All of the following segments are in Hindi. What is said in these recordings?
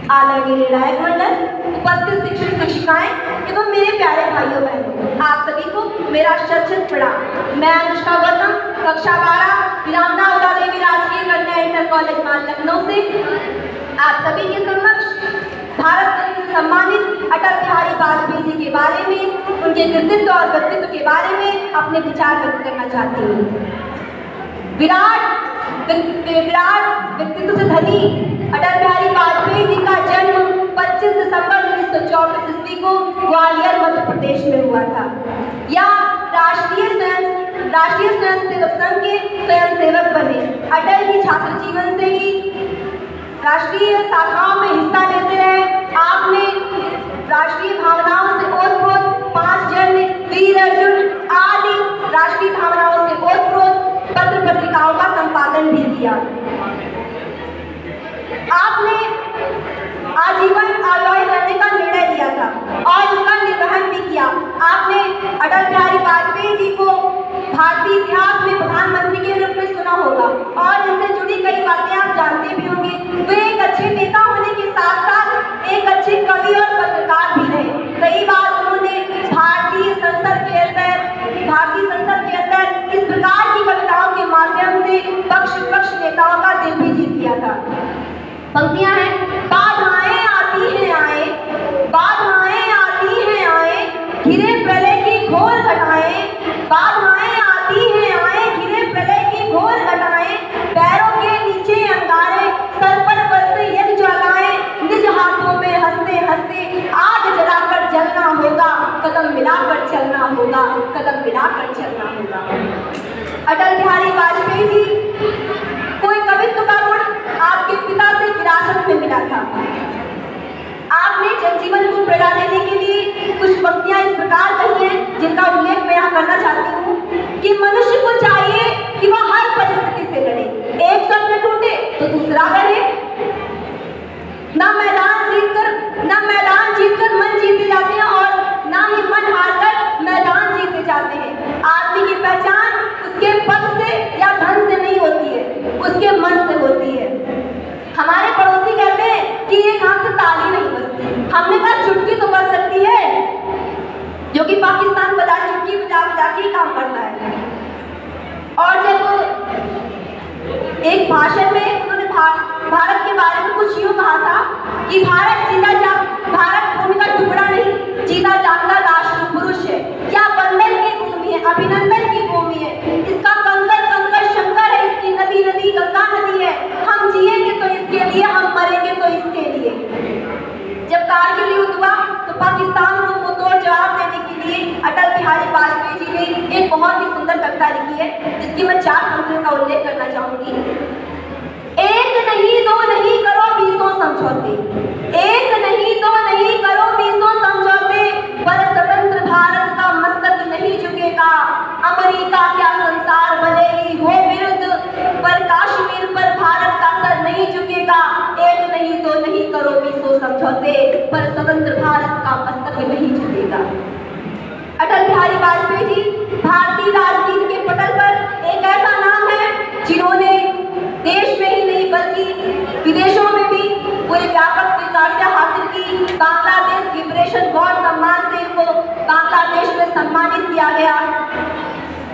आदरणीय निर्णायक मंडल, उपस्थित शिक्षक शिक्षिकाएं एवं मेरे प्यारे भाइयों बहनों, आप सभी को मेरा शत प्रणाम। मैं अनुष्का गौतम, कक्षा 12 विरामदा उदा देवी राजकीय कन्या इंटर कॉलेज माल लखनऊ से आप सभी के समक्ष भारत रत्न से सम्मानित अटल बिहारी वाजपेयी जी के बारे में, उनके कृतित्व और व्यक्तित्व के बारे में अपने विचार व्यक्त करना चाहती हूँ। विराट व्यक्तित्व से धनी अटल बिहारी वाजपेयी जी का जन्म 25 दिसंबर 1924 ईस्वी को ग्वालियर मध्य प्रदेश में हुआ था। यह राष्ट्रीय स्वयंसेवक संघ के स्वयंसेवक बने। अटल जी छात्र जीवन से ही राष्ट्रीय शाखाओं में हिस्सा लेते रहे। आपने राष्ट्रीय भावनाओं से ओतप्रोत 5 जन्म, वीर अर्जुन आदि राष्ट्रीय भावनाओं से ओतप्रोत पत्र पत्रिकाओं का संपादन भी किया। आपने आजीवन आरोही करने का निर्णय लिया था और उसका निर्वहन भी किया। आपने अटल बिहारी वाजपेयी जी को भारतीय इतिहास में प्रधानमंत्री के रूप में सुना होगा और इनसे जुड़ी कई बातें आप जानते भी होंगे। वे एक अच्छे नेता होने के साथ साथ एक अच्छे कवि और पत्रकार भी रहे। कई बार उन्होंने भारतीय संसद के अंदर इस प्रकार की कविताओं के माध्यम से पक्ष नेताओं का दिल भी जीत लिया था। पंक्तियां हैं, बाधाएं आती हैं आए, बाधाएं आती हैं आए, घिरे प्रलय की घोर घटाएं, बाधाएं आती हैं आए, घिरे प्रलय की घोर घटाएं, पैरों के नीचे अंगारे, सर पर बरसे यज्ञ ज्वालाएं, निज हाथों में हंसते हंसते आग जलाकर जलना होगा, कदम मिलाकर चलना होगा, कदम मिलाकर चलना होगा। अटल बिहारी वाजपेयी जी कोई कवित्व का गुण आपके पिता से विरासत में मिला था। आपने जनजीवन को प्रेरणा देने के लिए कुछ पंक्तियां इस प्रकार कही हैं, जिनका उल्लेख मैं यहाँ करना चाहती हूँ कि मनुष्य को चाहिए कि वह हर परिस्थिति से लड़े, एक स्वप्न टूटे तो दूसरा बढ़े, ना मैदान जीतकर मन जीते जाते हैं और ना ही मन हारकर मैदान जीते जाते हैं। आदमी की पहचान उसके पद से या धन से नहीं होती है, उसके मन से होती है। हमारे पड़ोसी कहते हैं कि एक हाथ से ताली नहीं बजती। हमने कहा चुटकी तो बज सकती है, जो कि पाकिस्तान बजाय चुटकी बजा के काम करता है। और जब एक भाषण में उन्होंने भारत के बारे में कुछ यूं कहा था कि भारत भूमि का टुकड़ा नहीं, जीता जागता राष्ट्र पुरुष है, या बंदर की भूमि है, अभिनंदन की भूमि है, इसका कंकर शंकर है, इसकी नदी गंगा नदी है। हम जिएंगे तो इसके लिए, हम मरेंगे तो इसके लिए। जब कारगिल युद्ध हुआ तो पाकिस्तान को मुंहतोड़ जवाब देने के लिए अटल बिहारी वाजपेयी जी ने एक बहुत ही सुंदर कविता लिखी है, जिसकी मैं 4 पंक्तियों का उल्लेख करना चाहूंगी। एक नहीं दो नहीं करो 20 समझौते, एक नहीं दो नहीं करो 20 समझौते, पर स्वतंत्र भारत का मस्तक नहीं झुकेगा। अमेरिका क्या संसार भले ही हो विरुद्ध, पर कश्मीर पर भारत का सर नहीं झुकेगा। एक नहीं दो नहीं करो 20 समझौते, पर स्वतंत्र भारत का मस्तक नहीं झुकेगा। अटल बिहारी वाजपेयी जी भारतीय राजनीति के पटल पर एक ऐसा नाम है जिन्होंने देश में ही नहीं बल्कि विदेशों में भी पूरे व्यापक स्वीकार्यता हासिल की। बांग्लादेश लिबरेशन वॉर सम्मान से इनको बांग्लादेश में सम्मानित किया गया।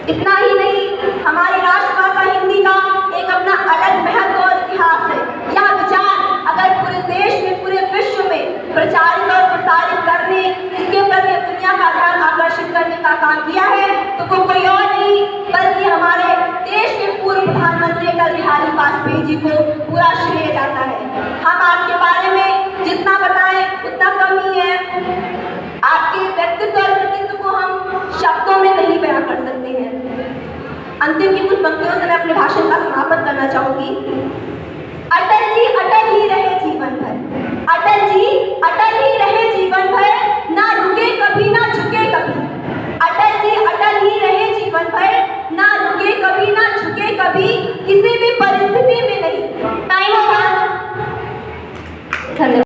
इतना ही नहीं, हमारी राष्ट्रभाषा हिंदी का एक अपना अलग महत्व और इतिहास है। यह विचार अगर पूरे देश में, पूरे विश्व में प्रचारित और प्रसारित करने, इसके प्रति दुनिया का ध्यान आकर्षित करने का काम किया है, तो वो कोई और नहीं बल्कि हमारे देश के पूर्व प्रधानमंत्री अटल बिहारी वाजपेयी जी को पूरा श्रेय जाता है। हम आपके बारे में जितना बताएं उतना कम ही है। आपके व्यक्तित्व और कृतित्व को हम शब्दों में नहीं बयां कर सकते हैं। अंतिम की कुछ पंक्तियों से मैं अपने भाषण का समापन करना चाहूंगी। अटल जी अटल ही रहे जीवन भर, अटल जी अटल ही रहे जीवन भर, ना रुके कभी ना झुके कभी। अटल जी अटल ही रहे जीवन भर, ना रुके कभी ना झुके कभी, किसी भी